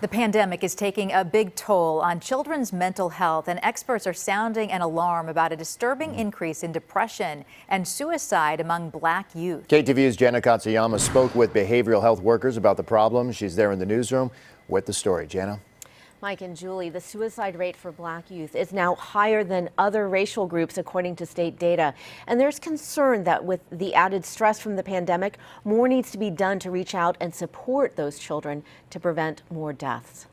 The pandemic is taking a big toll on children's mental health, and experts are sounding an alarm about a disturbing increase in depression and suicide among Black youth. KTVU's Jana Katsuyama spoke with behavioral health workers about the problem. She's there in the newsroom with the story. Jana? Mike and Julie, the suicide rate for Black youth is now higher than other racial groups, according to state data. And there's concern that with the added stress from the pandemic, more needs to be done to reach out and support those children to prevent more deaths.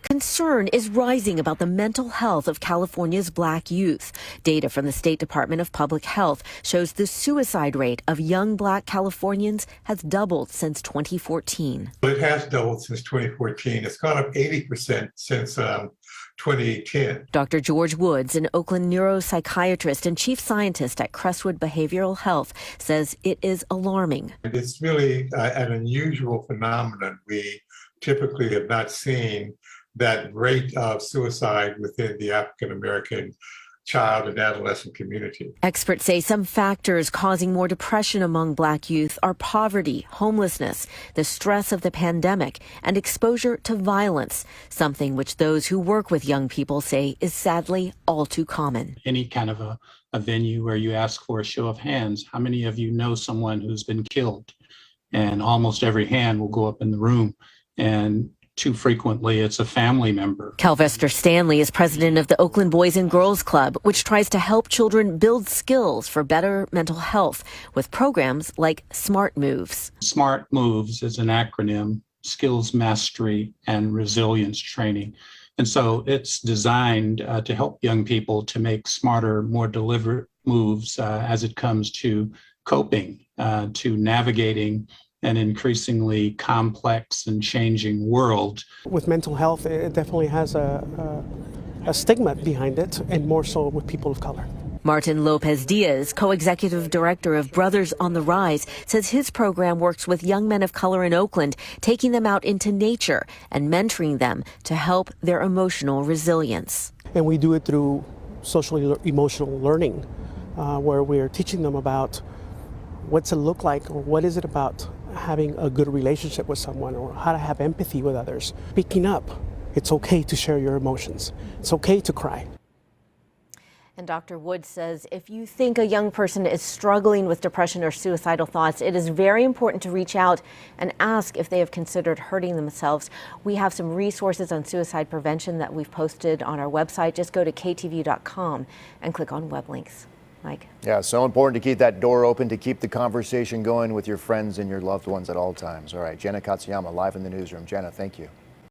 Concern is rising about the mental health of California's Black youth. Data from the State Department of Public Health shows the suicide rate of young Black Californians has doubled since 2014. It has doubled since 2014. It's gone up 80% since 2010. Dr. George Woods, an Oakland neuropsychiatrist and chief scientist at Crestwood Behavioral Health, says it is alarming. It's really an unusual phenomenon. We typically have not seen that rate of suicide within the African American child and adolescent community. Experts say some factors causing more depression among Black youth are poverty, homelessness, the stress of the pandemic, and exposure to violence, something which those who work with young people say is sadly all too common. Any kind of a venue where you ask for a show of hands, how many of you know someone who's been killed? And almost every hand will go up in the room. And too frequently, it's a family member. Calvester Stanley is president of the Oakland Boys and Girls Club, which tries to help children build skills for better mental health with programs like SMART Moves. SMART Moves is an acronym: skills mastery and resilience training. And so it's designed to help young people to make smarter, more deliberate moves as it comes to coping, to navigating an increasingly complex and changing world. With mental health, it definitely has a stigma behind it, and more so with people of color. Martin Lopez Diaz, co-executive director of Brothers on the Rise, says his program works with young men of color in Oakland, taking them out into nature and mentoring them to help their emotional resilience. And we do it through social emotional learning, where we're teaching them about what's it look like, or what is it about having a good relationship with someone, or how to have empathy with others. Speaking up. It's okay to share your emotions. It's okay to cry. And Dr. Wood says if you think a young person is struggling with depression or suicidal thoughts, it is very important to reach out and ask if they have considered hurting themselves. We have some resources on suicide prevention that we've posted on our website. Just go to KTVU.com and click on web links. Mike. Yeah, so important to keep that door open, to keep the conversation going with your friends and your loved ones at all times. All right, Jana Katsuyama live in the newsroom. Jana, thank you.